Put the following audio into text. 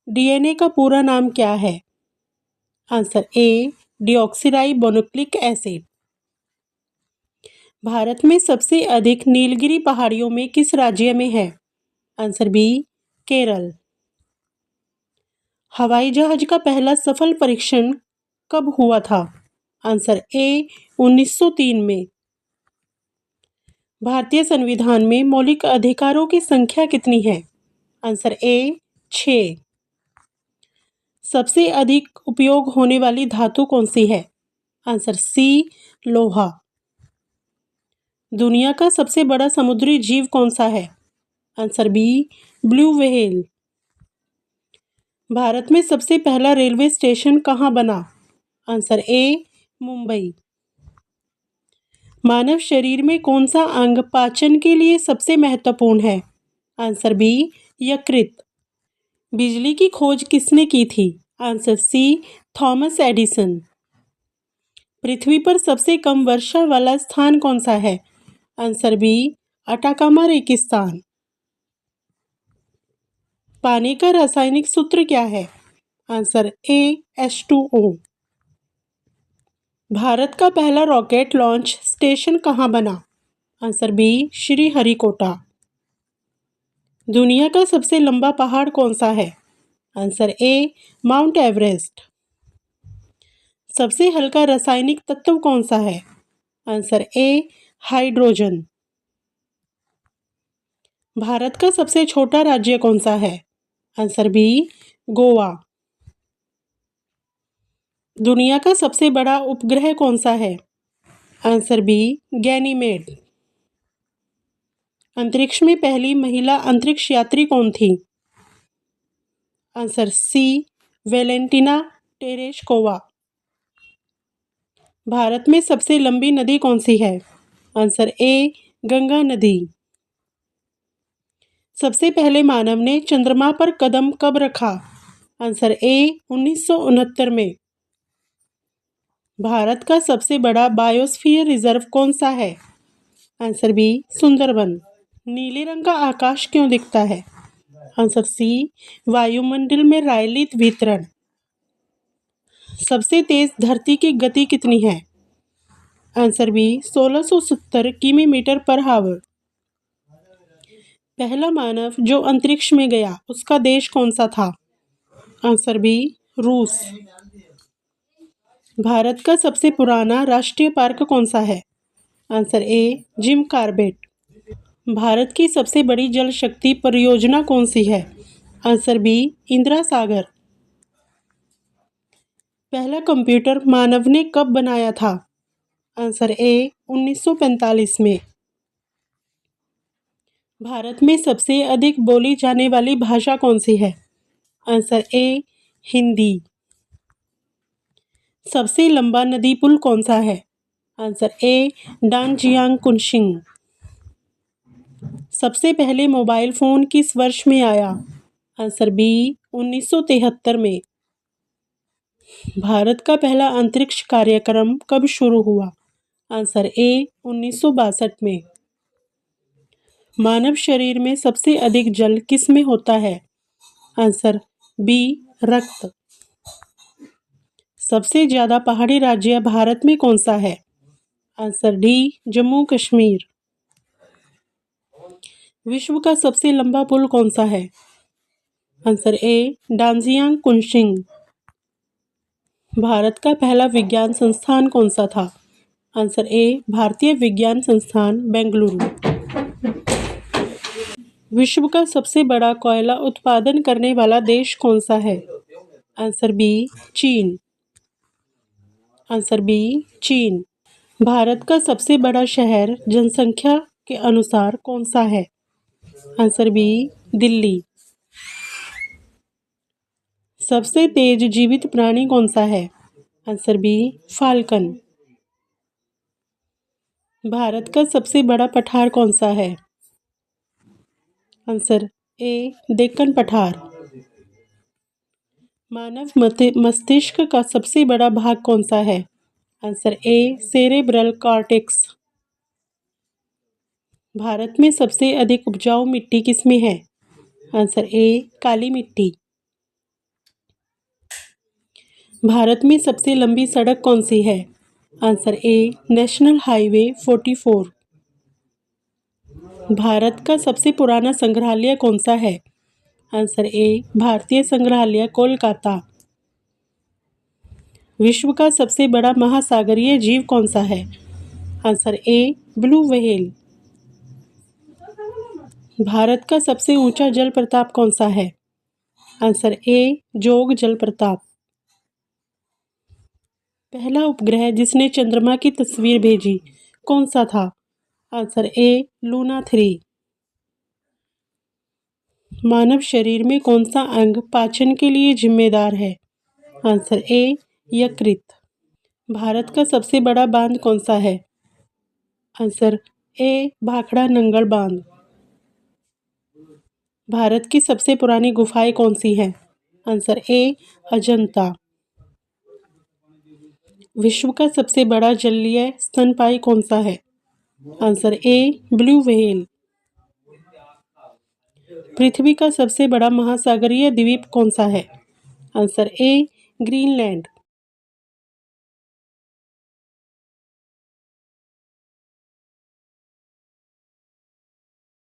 DNA का पूरा नाम क्या है? आंसर ए डीऑक्सीराइबोन्यूक्लिक एसिड। भारत में सबसे अधिक नीलगिरी पहाड़ियों में किस राज्य में है? Answer B Kerala. हवाई जहाज का पहला सफल परीक्षण कब हुआ था? आंसर ए 1903 में। भारतीय संविधान में मौलिक अधिकारों की संख्या कितनी है? आंसर ए 6। सबसे अधिक उपयोग होने वाली धातु कौन सी है? आंसर सी लोहा। दुनिया का सबसे बड़ा समुद्री जीव कौन सा है? Answer B blue whale. Bharat में सबसे पहला रेलवे स्टेशन कहाँ बना? Answer A Mumbai. मानव शरीर में कौन सा अंग पाचन के लिए सबसे महत्वपूर्ण है? आंसर बी यकृत। बिजली की खोज किसने की थी? Answer C Thomas Edison. पृथ्वी पर सबसे कम वर्षा वाला स्थान कौन सा है? आंसर बी अटाकामा रेगिस्तान। पानी का रासायनिक सूत्र क्या है? आंसर ए H2O। भारत का पहला रॉकेट लॉन्च स्टेशन कहाँ बना? Answer B Sriharikota. दुनिया का सबसे लंबा पहाड़ कौन सा है? Answer A Mount Everest. सबसे हल्का रासायनिक तत्व कौन सा है? आंसर ए हाइड्रोजन। भारत का सबसे छोटा राज्य कौन सा है? Answer B Goa. दुनिया का सबसे बड़ा उपग्रह कौन सा है? Answer B Ganymede. अंतरिक्ष में पहली महिला अंतरिक्ष यात्री कौन थी? Answer C Valentina Tereshkova. भारत में सबसे लंबी नदी कौन सी है? आंसर ए गंगा नदी। सबसे पहले मानव ने चंद्रमा पर कदम कब रखा? आंसर ए 1969 में। भारत का सबसे बड़ा बायोस्फीयर रिजर्व कौन सा है? Answer B Sundarban. नीले रंग का आकाश क्यों दिखता है? आंसर सी वायुमंडल में रायलित वितरण। सबसे तेज धरती की गति कितनी है? आंसर बी 1670 किमी मीटर पर हावर। पहला मानव जो अंतरिक्ष में गया उसका देश कौन सा था? आंसर बी रूस। भारत का सबसे पुराना राष्ट्रीय पार्क कौन सा है? आंसर ए जिम कॉर्बेट। भारत की सबसे बड़ी जल शक्ति परियोजना कौन सी है? Answer B Indira Sagar. पहला कंप्यूटर मानव ने कब बनाया था? आंसर ए 1945 में। भारत में सबसे अधिक बोली जाने वाली भाषा कौन सी है? Answer A Hindi. सबसे लंबा नदी पुल कौन सा है? Answer A Danyang Kunshan. सबसे पहले मोबाइल फोन किस वर्ष में आया? आंसर बी 1973 में। भारत का पहला अंतरिक्ष कार्यक्रम कब शुरू हुआ? आंसर ए 1962 में। मानव शरीर में सबसे अधिक जल किस में होता है? आंसर बी रक्त। सबसे ज्यादा पहाड़ी राज्य भारत में कौन सा है? Answer D Jammu Kashmir. विश्व का सबसे लंबा पुल कौन सा है? आंसर ए डांजियांग कुनशिंग। भारत का पहला विज्ञान संस्थान कौन सा था? आंसर ए भारतीय विज्ञान संस्थान बेंगलुरु। विश्व का सबसे बड़ा कोयला उत्पादन करने वाला देश कौन सा है? आंसर बी चीन। आंसर बी चीन। भारत का सबसे बड़ा शहर जनसंख्या के अनुसार कौन सा है? Answer B Delhi. सबसे तेज जीवित प्राणी कौन सा है? Answer B falcon. भारत का सबसे बड़ा पठार कौन सा है? आंसर ए डेक्कन पठार। मानव मस्तिष्क का सबसे बड़ा भाग कौन सा है? आंसर ए सेरेब्रल कॉर्टेक्स। भारत में सबसे अधिक उपजाऊ मिट्टी किसमें है? आंसर ए काली मिट्टी। भारत में सबसे लंबी सड़क कौन सी है? आंसर ए नेशनल हाईवे 44। भारत का सबसे पुराना संग्रहालय कौन सा है? आंसर ए भारतीय संग्रहालय कोलकाता। विश्व का सबसे बड़ा महासागरीय जीव कौन सा है? Answer A blue whale. Bharat का सबसे ऊंचा जलप्रपात कौन सा है? आंसर ए जोग जलप्रपात। पहला उपग्रह जिसने चंद्रमा की तस्वीर भेजी कौन सा था? Answer A Luna 3। मानव शरीर में कौन सा अंग पाचन के लिए जिम्मेदार है? आंसर ए यकृत। भारत का सबसे बड़ा बांध कौन सा है? आंसर ए भाखड़ा नंगल बांध। भारत की सबसे पुरानी गुफाएं कौन सी हैं? Answer A Ajanta. विश्व का सबसे बड़ा जलीय स्तनपायी कौन सा है? Answer A blue whale. पृथ्वी का सबसे बड़ा महासागरीय द्वीप कौन सा है? Answer A Greenland.